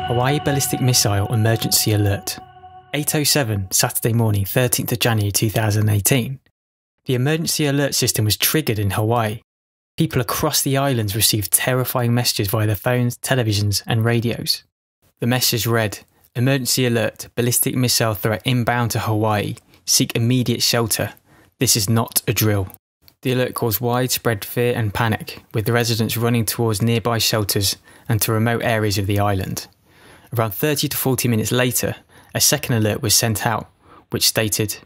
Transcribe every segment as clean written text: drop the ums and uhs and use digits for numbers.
Hawaii Ballistic Missile Emergency Alert. 8:07 Saturday morning, 13th of January 2018. The emergency alert system was triggered in Hawaii. People across the islands received terrifying messages via their phones, televisions and radios. The message read, "Emergency alert, ballistic missile threat inbound to Hawaii. Seek immediate shelter. This is not a drill." The alert caused widespread fear and panic, with the residents running towards nearby shelters and to remote areas of the island. Around 30 to 40 minutes later, a second alert was sent out, which stated,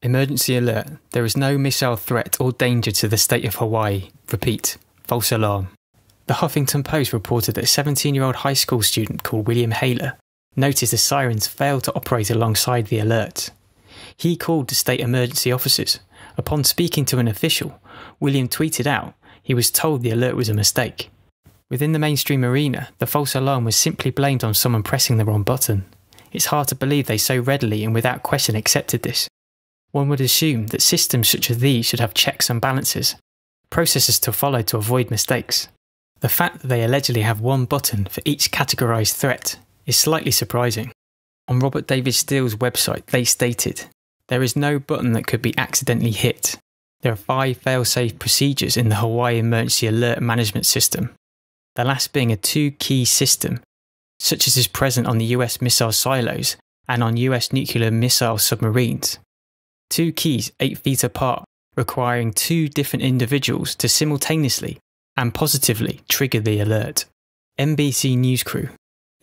"Emergency alert, there is no missile threat or danger to the state of Hawaii. Repeat, false alarm." The Huffington Post reported that a 17-year-old high school student called William Haler noticed the sirens failed to operate alongside the alert. He called the state emergency officers. Upon speaking to an official, William tweeted out he was told the alert was a mistake. Within the mainstream arena, the false alarm was simply blamed on someone pressing the wrong button. It's hard to believe they so readily and without question accepted this. One would assume that systems such as these should have checks and balances, processes to follow to avoid mistakes. The fact that they allegedly have one button for each categorised threat is slightly surprising. On Robert David Steele's website, they stated, "There is no button that could be accidentally hit. There are 5 fail-safe procedures in the Hawaii Emergency Alert Management System, the last being a 2-key system, such as is present on the US missile silos and on US nuclear missile submarines. 2 keys 8 feet apart, requiring 2 different individuals to simultaneously and positively trigger the alert." NBC News crew.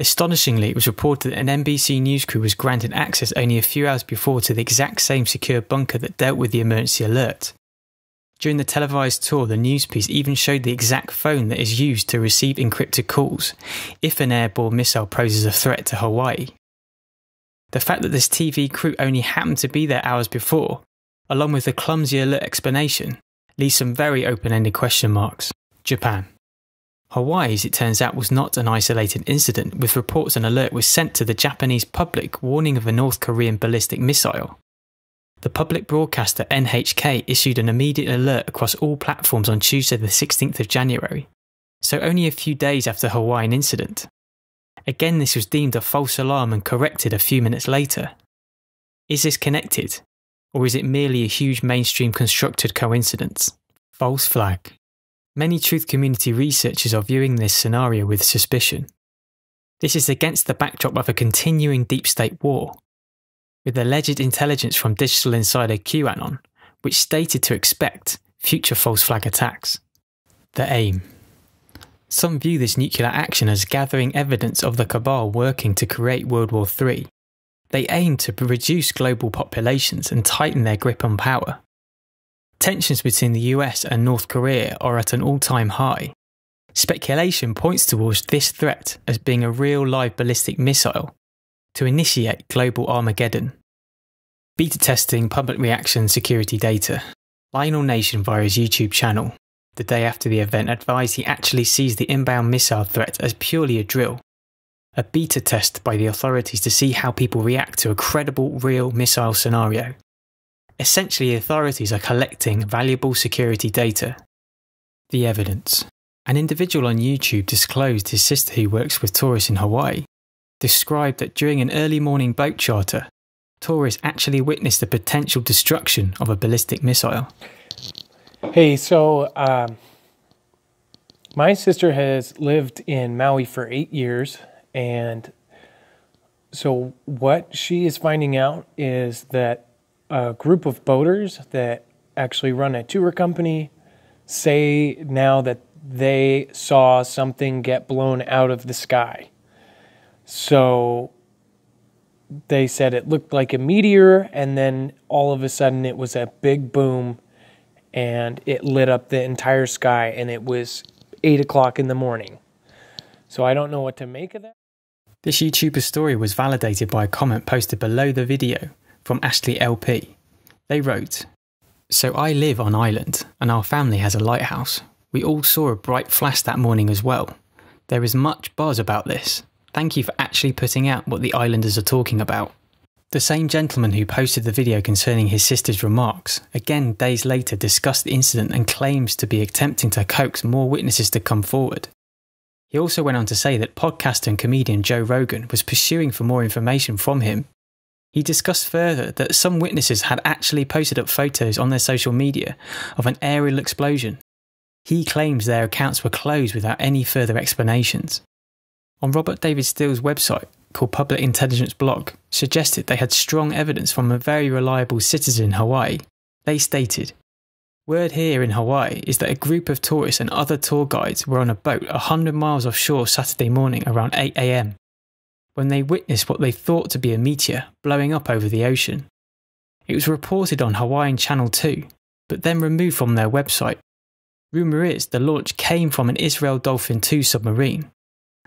Astonishingly, it was reported that an NBC News crew was granted access only a few hours before to the exact same secure bunker that dealt with the emergency alert. During the televised tour, the news piece even showed the exact phone that is used to receive encrypted calls if an airborne missile poses a threat to Hawaii. The fact that this TV crew only happened to be there hours before, along with the clumsy alert explanation, leaves some very open-ended question marks. Japan. Hawaii, as it turns out, was not an isolated incident, with reports an alert was sent to the Japanese public warning of a North Korean ballistic missile. The public broadcaster NHK issued an immediate alert across all platforms on Tuesday the 16th of January, so only a few days after the Hawaiian incident. Again, this was deemed a false alarm and corrected a few minutes later. Is this connected, or is it merely a huge mainstream constructed coincidence? False flag. Many truth community researchers are viewing this scenario with suspicion. This is against the backdrop of a continuing deep state war, with alleged intelligence from digital insider QAnon, which stated to expect future false flag attacks. The aim. Some view this nuclear action as gathering evidence of the cabal working to create World War III. They aim to reduce global populations and tighten their grip on power. Tensions between the US and North Korea are at an all-time high. Speculation points towards this threat as being a real live ballistic missile to initiate global Armageddon. Beta testing public reaction security data. Lionel Nation via his YouTube channel, the day after the event, advised he actually sees the inbound missile threat as purely a drill. A beta test by the authorities to see how people react to a credible real missile scenario. Essentially, authorities are collecting valuable security data. The evidence. An individual on YouTube disclosed his sister, who works with tourists in Hawaii, described that during an early morning boat charter, tourists actually witnessed the potential destruction of a ballistic missile. Hey, so my sister has lived in Maui for 8 years, and so what she is finding out is that a group of boaters that actually run a tour company say now that they saw something get blown out of the sky. So they said it looked like a meteor, and then all of a sudden it was a big boom and it lit up the entire sky, and it was 8 o'clock in the morning. So I don't know what to make of that. This YouTuber's story was validated by a comment posted below the video from Ashley LP. They wrote, "So I live on island and our family has a lighthouse. We all saw a bright flash that morning as well. There is much buzz about this. Thank you for actually putting out what the islanders are talking about." The same gentleman who posted the video concerning his sister's remarks, again days later discussed the incident and claims to be attempting to coax more witnesses to come forward. He also went on to say that podcaster and comedian Joe Rogan was pursuing for more information from him. He discussed further that some witnesses had actually posted up photos on their social media of an aerial explosion. He claims their accounts were closed without any further explanations. On Robert David Steele's website, called Public Intelligence Blog, suggested they had strong evidence from a very reliable citizen in Hawaii. They stated, "Word here in Hawaii is that a group of tourists and other tour guides were on a boat 100 miles offshore Saturday morning around 8 a.m. when they witnessed what they thought to be a meteor blowing up over the ocean. It was reported on Hawaiian Channel 2, but then removed from their website. Rumour is the launch came from an Israel Dolphin II submarine.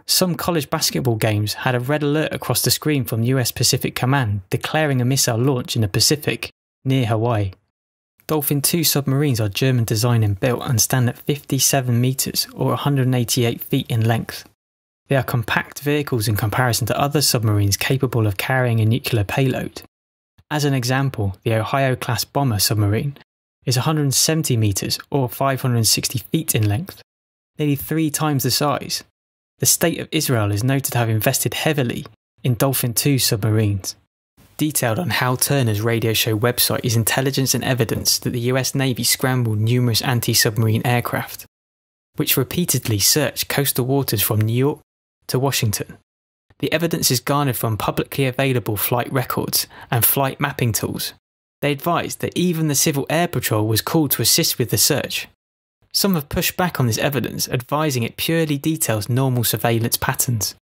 Some college basketball games had a red alert across the screen from US Pacific Command declaring a missile launch in the Pacific, near Hawaii. Dolphin II submarines are German design and built and stand at 57 metres or 188 feet in length. They are compact vehicles in comparison to other submarines capable of carrying a nuclear payload. As an example, the Ohio-class bomber submarine is 170 metres or 560 feet in length, nearly 3 times the size. The State of Israel is noted to have invested heavily in Dolphin II submarines." Detailed on Hal Turner's radio show website is intelligence and evidence that the US Navy scrambled numerous anti-submarine aircraft, which repeatedly searched coastal waters from New York to Washington. The evidence is garnered from publicly available flight records and flight mapping tools. They advised that even the Civil Air Patrol was called to assist with the search. Some have pushed back on this evidence, advising it purely details normal surveillance patterns.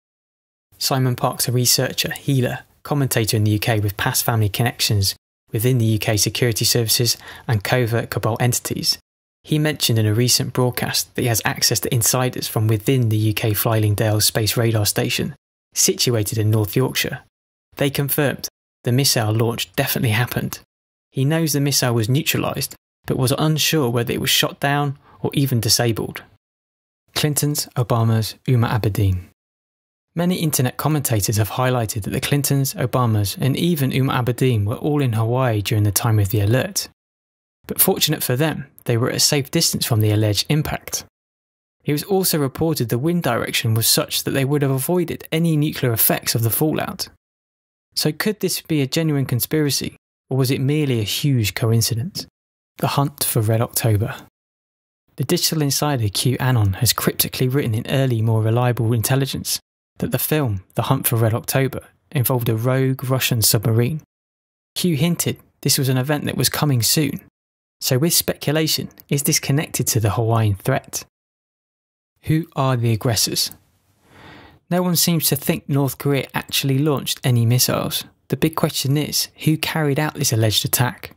Simon Parkes, a researcher, healer, commentator in the UK with past family connections within the UK security services and covert cabal entities. He mentioned in a recent broadcast that he has access to insiders from within the UK Fylingdales Space Radar Station, situated in North Yorkshire. They confirmed the missile launch definitely happened. He knows the missile was neutralised, but was unsure whether it was shot down or even disabled. Clintons, Obamas, Umar Abedin. Many internet commentators have highlighted that the Clintons, Obamas and even Umar Abedin were all in Hawaii during the time of the alert. But fortunate for them, they were at a safe distance from the alleged impact. It was also reported the wind direction was such that they would have avoided any nuclear effects of the fallout. So could this be a genuine conspiracy, or was it merely a huge coincidence? The hunt for Red October. The digital insider QAnon has cryptically written in early, more reliable intelligence that the film The Hunt for Red October involved a rogue Russian submarine. Q hinted this was an event that was coming soon. So with speculation, is this connected to the Hawaiian threat? Who are the aggressors? No one seems to think North Korea actually launched any missiles. The big question is, who carried out this alleged attack?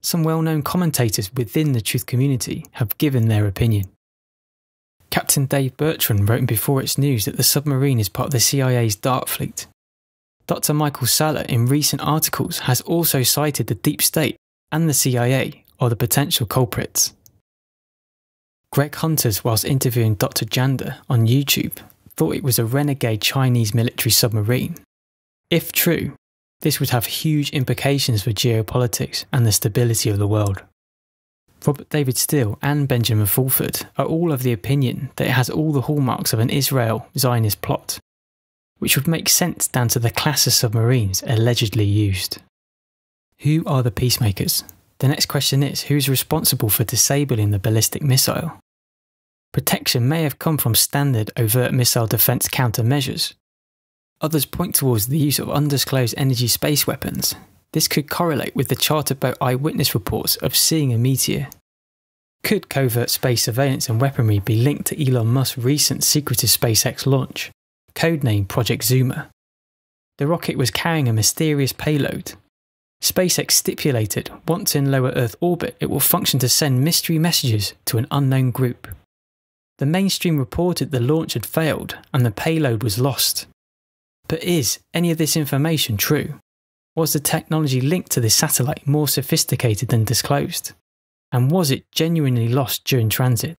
Some well-known commentators within the truth community have given their opinion. Captain Dave Bertrand wrote before its news that the submarine is part of the CIA's Dark Fleet. Dr. Michael Saller in recent articles has also cited the Deep State and the CIA are the potential culprits. Greg Hunters, whilst interviewing Dr. Janda on YouTube, thought it was a renegade Chinese military submarine. If true, this would have huge implications for geopolitics and the stability of the world. Robert David Steele and Benjamin Fulford are all of the opinion that it has all the hallmarks of an Israel-Zionist plot, which would make sense down to the class of submarines allegedly used. Who are the peacemakers? The next question is, who is responsible for disabling the ballistic missile? Protection may have come from standard overt missile defence countermeasures. Others point towards the use of undisclosed energy space weapons. This could correlate with the charter boat eyewitness reports of seeing a meteor. Could covert space surveillance and weaponry be linked to Elon Musk's recent secretive SpaceX launch, codenamed Project Zuma? The rocket was carrying a mysterious payload. SpaceX stipulated once in lower Earth orbit it will function to send mystery messages to an unknown group. The mainstream reported the launch had failed and the payload was lost. But is any of this information true? Was the technology linked to this satellite more sophisticated than disclosed? And was it genuinely lost during transit?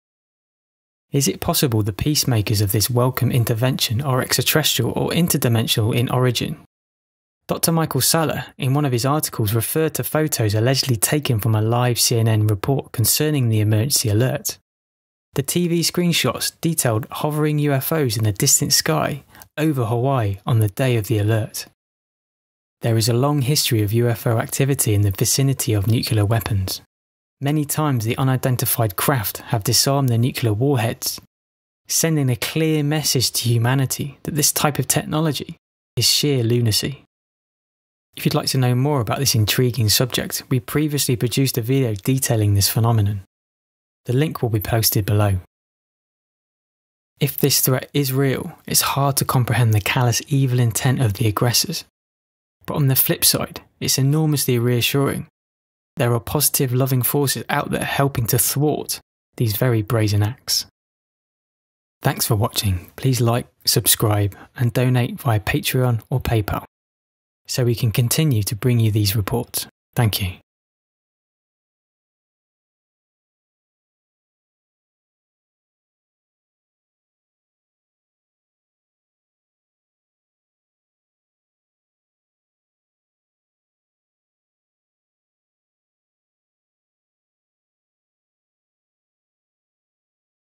Is it possible the peacemakers of this welcome intervention are extraterrestrial or interdimensional in origin? Dr. Michael Saller, in one of his articles, referred to photos allegedly taken from a live CNN report concerning the emergency alert. The TV screenshots detailed hovering UFOs in the distant sky over Hawaii on the day of the alert. There is a long history of UFO activity in the vicinity of nuclear weapons. Many times the unidentified craft have disarmed their nuclear warheads, sending a clear message to humanity that this type of technology is sheer lunacy. If you'd like to know more about this intriguing subject, we previously produced a video detailing this phenomenon. The link will be posted below. If this threat is real, it's hard to comprehend the callous evil intent of the aggressors. But on the flip side, it's enormously reassuring. There are positive, loving forces out there helping to thwart these very brazen acts. Thanks for watching. Please like, subscribe, and donate via Patreon or PayPal, so we can continue to bring you these reports. Thank you.